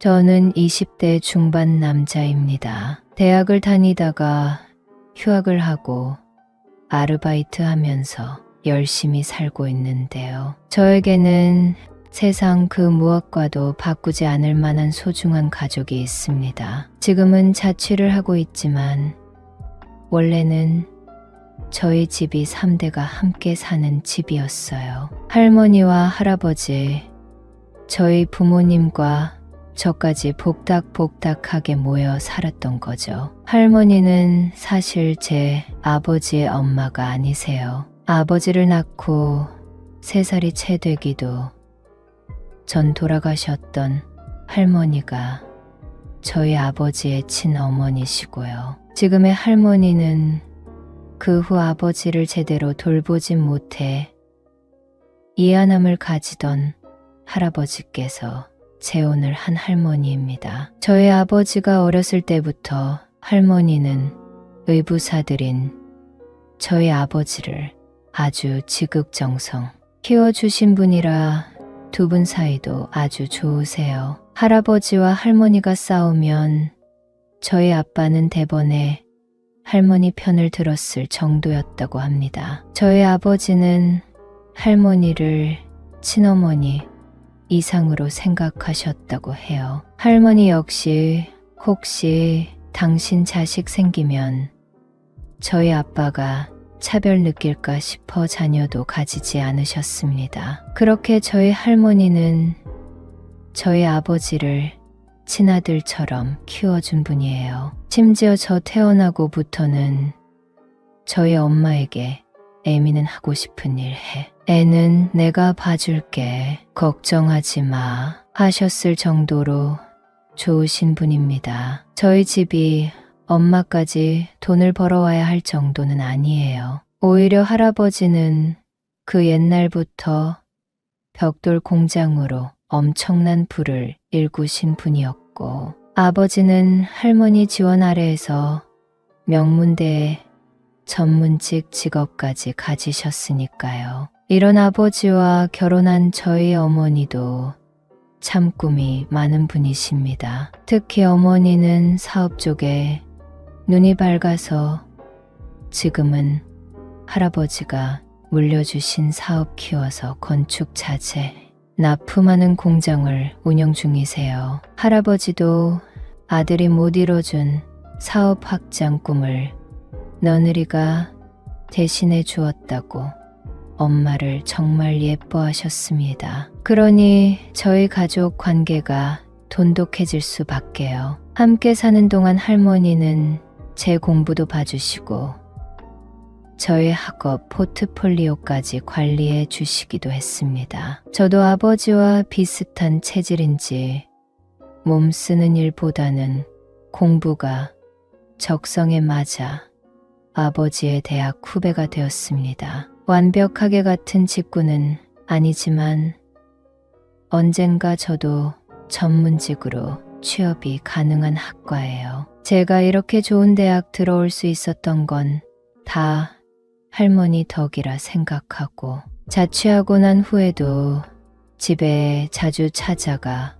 저는 20대 중반 남자입니다. 대학을 다니다가 휴학을 하고 아르바이트 하면서 열심히 살고 있는데요. 저에게는 세상 그 무엇과도 바꾸지 않을 만한 소중한 가족이 있습니다. 지금은 자취를 하고 있지만 원래는 저희 집이 3대가 함께 사는 집이었어요. 할머니와 할아버지, 저희 부모님과 저까지 복닥복닥하게 모여 살았던 거죠. 할머니는 사실 제 아버지의 엄마가 아니세요. 아버지를 낳고 3살이 채 되기도 전 돌아가셨던 할머니가 저희 아버지의 친어머니시고요. 지금의 할머니는 그 후 아버지를 제대로 돌보진 못해 이안암을 가지던 할아버지께서 재혼을 한 할머니입니다. 저희 아버지가 어렸을 때부터 할머니는 의부사들인 저희 아버지를 아주 지극정성 키워주신 분이라 두 분 사이도 아주 좋으세요. 할아버지와 할머니가 싸우면 저희 아빠는 대번에 할머니 편을 들었을 정도였다고 합니다. 저희 아버지는 할머니를 친어머니 이상으로 생각하셨다고 해요. 할머니 역시 혹시 당신 자식 생기면 저희 아빠가 차별 느낄까 싶어 자녀도 가지지 않으셨습니다. 그렇게 저희 할머니는 저희 아버지를 친아들처럼 키워준 분이에요. 심지어 저 태어나고부터는 저희 엄마에게 애미는 하고 싶은 일 해. 애는 내가 봐줄게. 걱정하지 마. 하셨을 정도로 좋으신 분입니다. 저희 집이 엄마까지 돈을 벌어와야 할 정도는 아니에요. 오히려 할아버지는 그 옛날부터 벽돌 공장으로 엄청난 부를 일구신 분이었고, 아버지는 할머니 지원 아래에서 명문대에 전문직 직업까지 가지셨으니까요. 이런 아버지와 결혼한 저희 어머니도 참 꿈이 많은 분이십니다. 특히 어머니는 사업 쪽에 눈이 밝아서 지금은 할아버지가 물려주신 사업 키워서 건축 자재, 납품하는 공장을 운영 중이세요. 할아버지도 아들이 못 이뤄준 사업 확장 꿈을 며느리가 대신해 주었다고 엄마를 정말 예뻐하셨습니다. 그러니 저희 가족 관계가 돈독해질 수밖에요. 함께 사는 동안 할머니는 제 공부도 봐주시고 저희 학업 포트폴리오까지 관리해 주시기도 했습니다. 저도 아버지와 비슷한 체질인지 몸 쓰는 일보다는 공부가 적성에 맞아 아버지의 대학 후배가 되었습니다. 완벽하게 같은 직구는 아니지만 언젠가 저도 전문직으로 취업이 가능한 학과예요. 제가 이렇게 좋은 대학 들어올 수 있었던 건 다 할머니 덕이라 생각하고, 자취하고 난 후에도 집에 자주 찾아가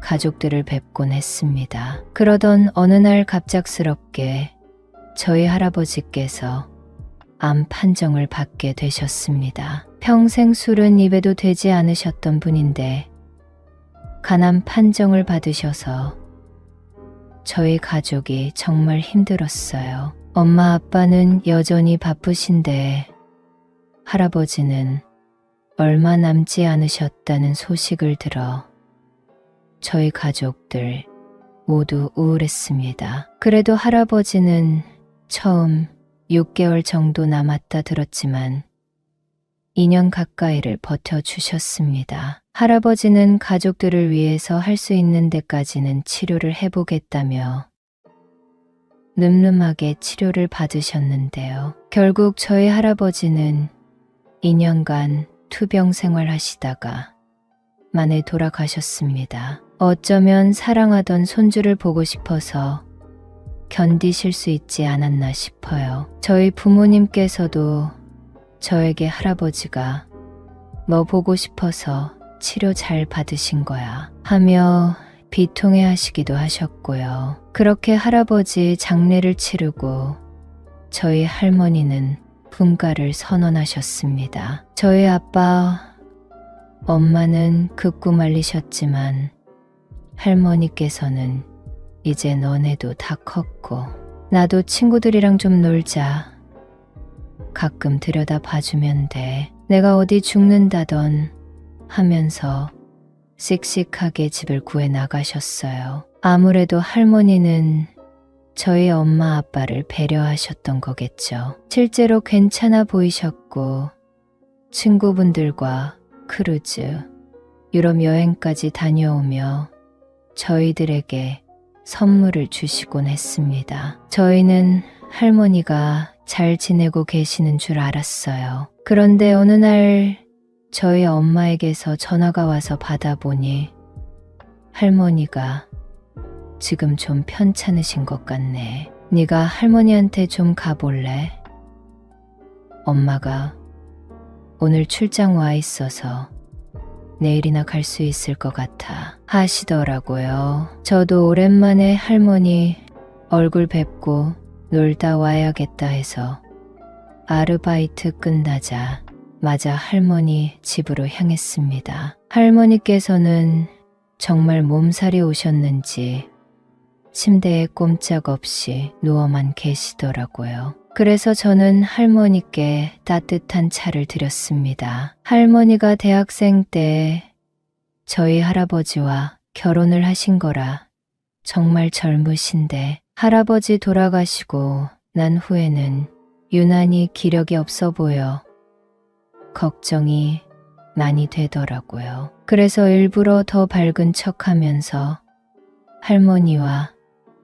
가족들을 뵙곤 했습니다. 그러던 어느 날 갑작스럽게 저희 할아버지께서 암 판정을 받게 되셨습니다. 평생 술은 입에도 대지 않으셨던 분인데 간암 판정을 받으셔서 저희 가족이 정말 힘들었어요. 엄마 아빠는 여전히 바쁘신데 할아버지는 얼마 남지 않으셨다는 소식을 들어 저희 가족들 모두 우울했습니다. 그래도 할아버지는 처음 6개월 정도 남았다 들었지만 2년 가까이를 버텨주셨습니다. 할아버지는 가족들을 위해서 할 수 있는 데까지는 치료를 해보겠다며 늠름하게 치료를 받으셨는데요. 결국 저희 할아버지는 2년간 투병 생활하시다가 만에 돌아가셨습니다. 어쩌면 사랑하던 손주를 보고 싶어서 견디실 수 있지 않았나 싶어요. 저희 부모님께서도 저에게 할아버지가 뭐 보고 싶어서 치료 잘 받으신 거야 하며 비통해 하시기도 하셨고요. 그렇게 할아버지 장례를 치르고 저희 할머니는 분가를 선언하셨습니다. 저희 아빠, 엄마는 극구 말리셨지만 할머니께서는 이제 너네도 다 컸고 나도 친구들이랑 좀 놀자. 가끔 들여다 봐주면 돼. 내가 어디 죽는다던 하면서 씩씩하게 집을 구해 나가셨어요. 아무래도 할머니는 저희 엄마 아빠를 배려하셨던 거겠죠. 실제로 괜찮아 보이셨고 친구분들과 크루즈, 유럽 여행까지 다녀오며 저희들에게 선물을 주시곤 했습니다. 저희는 할머니가 잘 지내고 계시는 줄 알았어요. 그런데 어느 날 저희 엄마에게서 전화가 와서 받아보니 할머니가 지금 좀 편찮으신 것 같네. 네가 할머니한테 좀 가볼래? 엄마가 오늘 출장 와 있어서 내일이나 갈 수 있을 것 같아 하시더라고요. 저도 오랜만에 할머니 얼굴 뵙고 놀다 와야겠다 해서 아르바이트 끝나자마자 할머니 집으로 향했습니다. 할머니께서는 정말 몸살이 오셨는지 침대에 꼼짝없이 누워만 계시더라고요. 그래서 저는 할머니께 따뜻한 차를 드렸습니다. 할머니가 대학생 때 저희 할아버지와 결혼을 하신 거라 정말 젊으신데 할아버지 돌아가시고 난 후에는 유난히 기력이 없어 보여 걱정이 많이 되더라고요. 그래서 일부러 더 밝은 척하면서 할머니와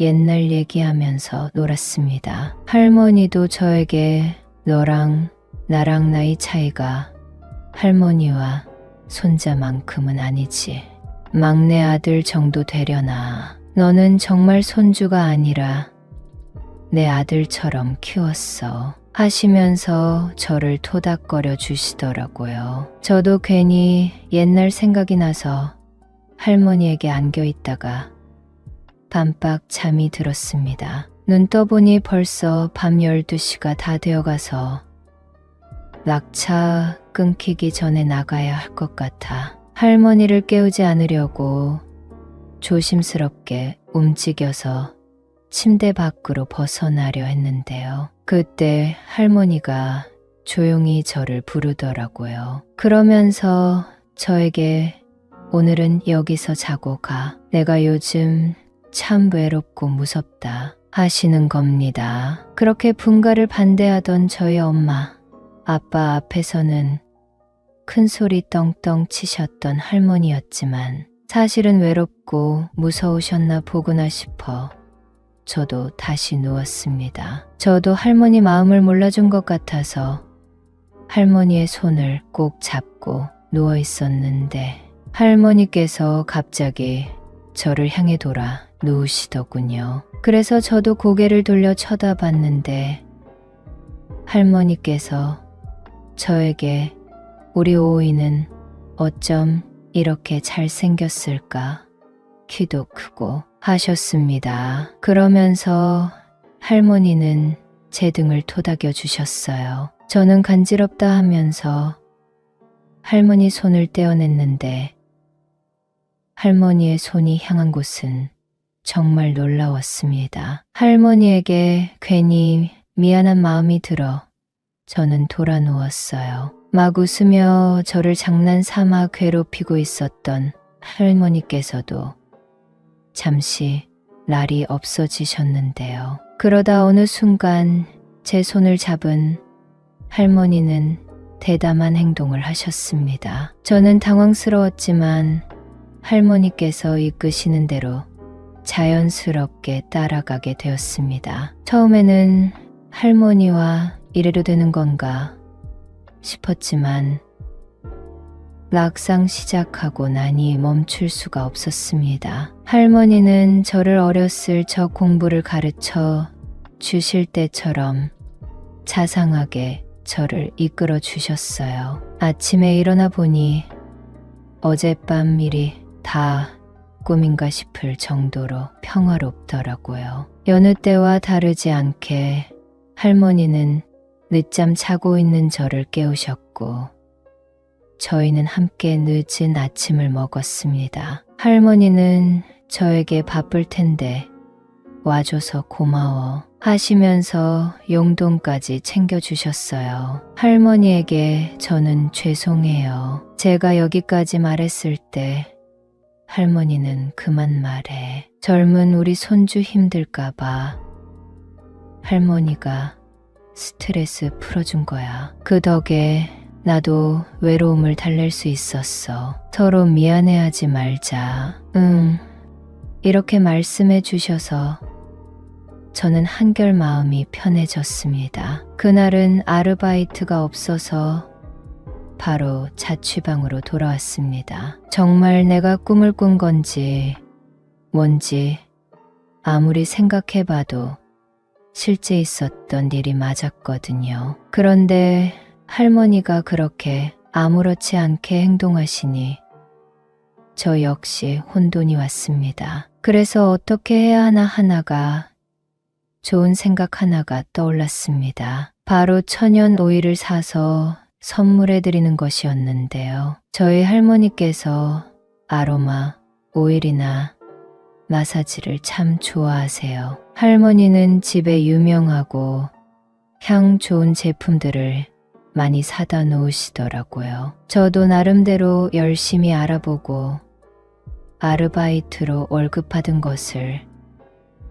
옛날 얘기하면서 놀았습니다. 할머니도 저에게 너랑 나랑 나이 차이가 할머니와 손자만큼은 아니지. 막내 아들 정도 되려나. 너는 정말 손주가 아니라 내 아들처럼 키웠어. 하시면서 저를 토닥거려 주시더라고요. 저도 괜히 옛날 생각이 나서 할머니에게 안겨 있다가 깜빡 잠이 들었습니다. 눈 떠보니 벌써 밤 12시가 다 되어가서 낙차 끊기기 전에 나가야 할 것 같아 할머니를 깨우지 않으려고 조심스럽게 움직여서 침대 밖으로 벗어나려 했는데요. 그때 할머니가 조용히 저를 부르더라고요. 그러면서 저에게 오늘은 여기서 자고 가. 내가 요즘 참 외롭고 무섭다 하시는 겁니다. 그렇게 분가를 반대하던 저희 엄마, 아빠 앞에서는 큰 소리 떵떵 치셨던 할머니였지만 사실은 외롭고 무서우셨나 보구나 싶어 저도 다시 누웠습니다. 저도 할머니 마음을 몰라준 것 같아서 할머니의 손을 꼭 잡고 누워 있었는데 할머니께서 갑자기 저를 향해 돌아 누우시더군요. 그래서 저도 고개를 돌려 쳐다봤는데 할머니께서 저에게 우리 오이는 어쩜 이렇게 잘생겼을까? 키도 크고 하셨습니다. 그러면서 할머니는 제 등을 토닥여 주셨어요. 저는 간지럽다 하면서 할머니 손을 떼어냈는데 할머니의 손이 향한 곳은 정말 놀라웠습니다. 할머니에게 괜히 미안한 마음이 들어 저는 돌아 누웠어요. 막 웃으며 저를 장난삼아 괴롭히고 있었던 할머니께서도 잠시 날이 없어지셨는데요. 그러다 어느 순간 제 손을 잡은 할머니는 대담한 행동을 하셨습니다. 저는 당황스러웠지만 할머니께서 이끄시는 대로 자연스럽게 따라가게 되었습니다. 처음에는 할머니와 이래도 되는 건가 싶었지만 막상 시작하고 나니 멈출 수가 없었습니다. 할머니는 저를 어렸을 적 공부를 가르쳐 주실 때처럼 자상하게 저를 이끌어 주셨어요. 아침에 일어나 보니 어젯밤 일이 다 꿈인가 싶을 정도로 평화롭더라고요. 여느 때와 다르지 않게 할머니는 늦잠 자고 있는 저를 깨우셨고 저희는 함께 늦은 아침을 먹었습니다. 할머니는 저에게 바쁠 텐데 와줘서 고마워 하시면서 용돈까지 챙겨주셨어요. 할머니에게 저는 죄송해요. 제가 여기까지 말했을 때 할머니는 그만 말해. 젊은 우리 손주 힘들까봐 할머니가 스트레스 풀어준 거야. 그 덕에 나도 외로움을 달랠 수 있었어. 서로 미안해하지 말자. 이렇게 말씀해 주셔서 저는 한결 마음이 편해졌습니다. 그날은 아르바이트가 없어서 바로 자취방으로 돌아왔습니다. 정말 내가 꿈을 꾼 건지 뭔지 아무리 생각해봐도 실제 있었던 일이 맞았거든요. 그런데 할머니가 그렇게 아무렇지 않게 행동하시니 저 역시 혼돈이 왔습니다. 그래서 어떻게 해야 하나 하나가 좋은 생각 하나가 떠올랐습니다. 바로 천연 오일을 사서 선물해 드리는 것이었는데요. 저희 할머니께서 아로마 오일이나 마사지를 참 좋아하세요. 할머니는 집에 유명하고 향 좋은 제품들을 많이 사다 놓으시더라고요. 저도 나름대로 열심히 알아보고 아르바이트로 월급 받은 것을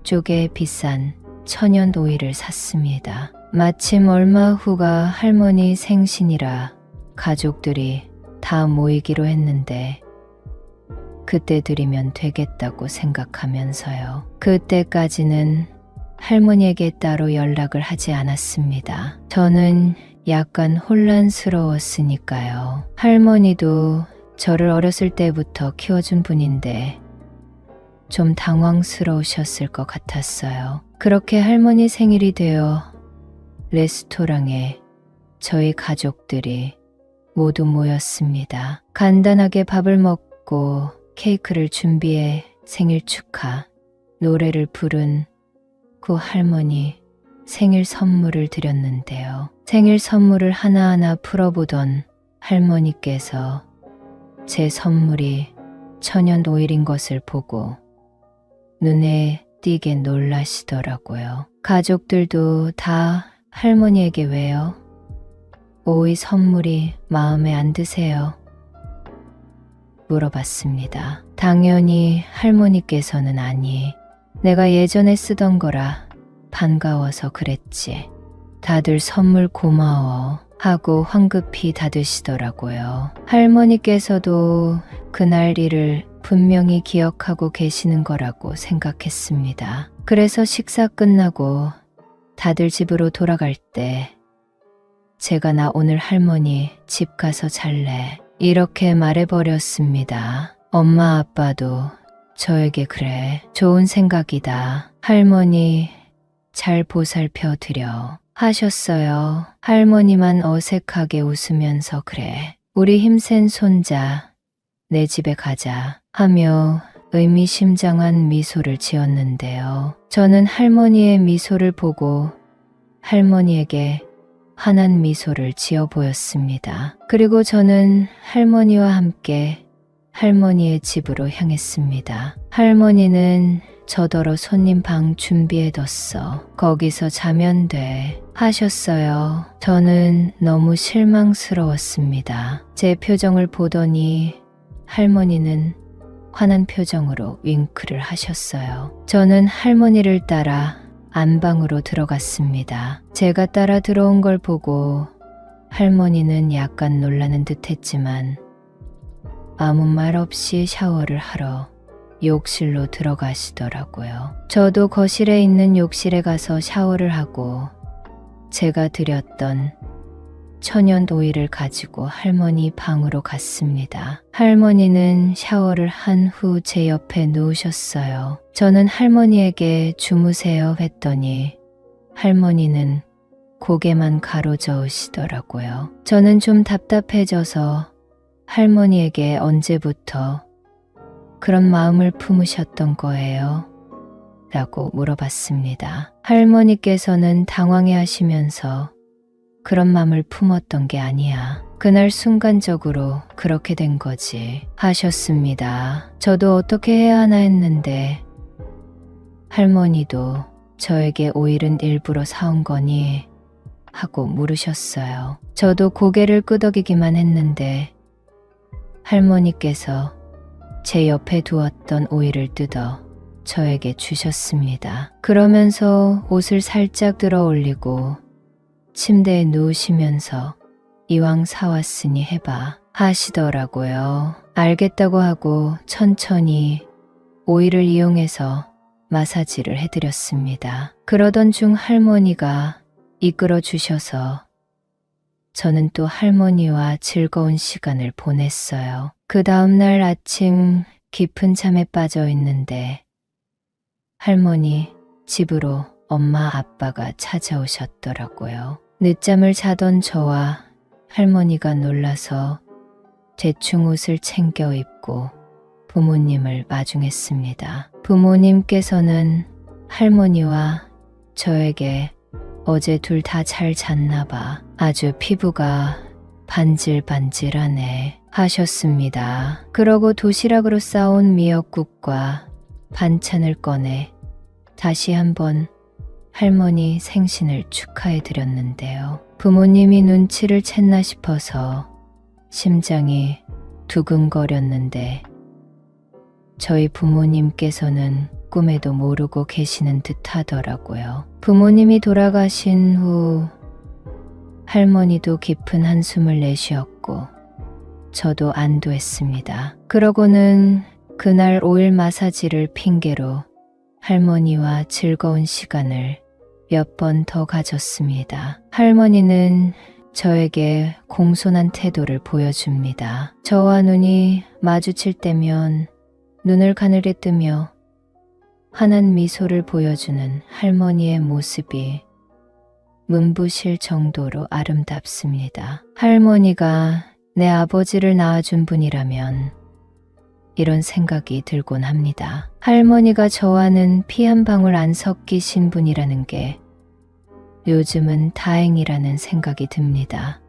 쪼개 비싼 천연 오일을 샀습니다. 마침 얼마 후가 할머니 생신이라 가족들이 다 모이기로 했는데 그때 드리면 되겠다고 생각하면서요. 그때까지는 할머니에게 따로 연락을 하지 않았습니다. 저는 약간 혼란스러웠으니까요. 할머니도 저를 어렸을 때부터 키워준 분인데 좀 당황스러우셨을 것 같았어요. 그렇게 할머니 생일이 되어 레스토랑에 저희 가족들이 모두 모였습니다. 간단하게 밥을 먹고 케이크를 준비해 생일 축하 노래를 부른 그 할머니 생일 선물을 드렸는데요. 생일 선물을 하나하나 풀어보던 할머니께서 제 선물이 천연 오일인 것을 보고 눈에 띄게 놀라시더라고요. 가족들도 다 할머니에게 왜요? 오이 선물이 마음에 안 드세요? 물어봤습니다. 당연히 할머니께서는 아니, 내가 예전에 쓰던 거라 반가워서 그랬지. 다들 선물 고마워 하고 황급히 닫으시더라고요. 할머니께서도 그날 일을 분명히 기억하고 계시는 거라고 생각했습니다. 그래서 식사 끝나고 다들 집으로 돌아갈 때 제가 나 오늘 할머니 집 가서 잘래 이렇게 말해버렸습니다. 엄마 아빠도 저에게 그래 좋은 생각이다. 할머니 잘 보살펴 드려 하셨어요. 할머니만 어색하게 웃으면서 그래 우리 힘센 손자 내 집에 가자 하며 의미심장한 미소를 지었는데요. 저는 할머니의 미소를 보고 할머니에게 환한 미소를 지어 보였습니다. 그리고 저는 할머니와 함께 할머니의 집으로 향했습니다. 할머니는 저더러 손님 방 준비해뒀어. 거기서 자면 돼 하셨어요. 저는 너무 실망스러웠습니다. 제 표정을 보더니 할머니는 환한 표정으로 윙크를 하셨어요. 저는 할머니를 따라 안방으로 들어갔습니다. 제가 따라 들어온 걸 보고 할머니는 약간 놀라는 듯 했지만 아무 말 없이 샤워를 하러 욕실로 들어가시더라고요. 저도 거실에 있는 욕실에 가서 샤워를 하고 제가 드렸던 천연 오일을 가지고 할머니 방으로 갔습니다. 할머니는 샤워를 한 후 제 옆에 누우셨어요. 저는 할머니에게 주무세요 했더니 할머니는 고개만 가로저으시더라고요. 저는 좀 답답해져서 할머니에게 언제부터 그런 마음을 품으셨던 거예요? 라고 물어봤습니다. 할머니께서는 당황해 하시면서 그런 마음을 품었던 게 아니야. 그날 순간적으로 그렇게 된 거지 하셨습니다. 저도 어떻게 해야 하나 했는데 할머니도 저에게 오일은 일부러 사온 거니? 하고 물으셨어요. 저도 고개를 끄덕이기만 했는데 할머니께서 제 옆에 두었던 오일을 뜯어 저에게 주셨습니다. 그러면서 옷을 살짝 들어 올리고 침대에 누우시면서 이왕 사왔으니 해봐 하시더라고요. 알겠다고 하고 천천히 오일을 이용해서 마사지를 해드렸습니다. 그러던 중 할머니가 이끌어 주셔서 저는 또 할머니와 즐거운 시간을 보냈어요. 그 다음날 아침 깊은 잠에 빠져 있는데 할머니 집으로 엄마 아빠가 찾아오셨더라고요. 늦잠을 자던 저와 할머니가 놀라서 대충 옷을 챙겨 입고 부모님을 마중했습니다. 부모님께서는 할머니와 저에게 어제 둘 다 잘 잤나 봐. 아주 피부가 반질반질하네 하셨습니다. 그러고 도시락으로 싸온 미역국과 반찬을 꺼내 다시 한번 할머니 생신을 축하해 드렸는데요. 부모님이 눈치를 챘나 싶어서 심장이 두근거렸는데 저희 부모님께서는 꿈에도 모르고 계시는 듯 하더라고요. 부모님이 돌아가신 후 할머니도 깊은 한숨을 내쉬었고 저도 안도했습니다. 그러고는 그날 오일 마사지를 핑계로 할머니와 즐거운 시간을 몇 번 더 가졌습니다. 할머니는 저에게 공손한 태도를 보여줍니다. 저와 눈이 마주칠 때면 눈을 가늘게 뜨며 환한 미소를 보여주는 할머니의 모습이 눈부실 정도로 아름답습니다. 할머니가 내 아버지를 낳아준 분이라면 이런 생각이 들곤 합니다. 할머니가 저와는 피 한 방울 안 섞이신 분이라는 게 요즘은 다행이라는 생각이 듭니다.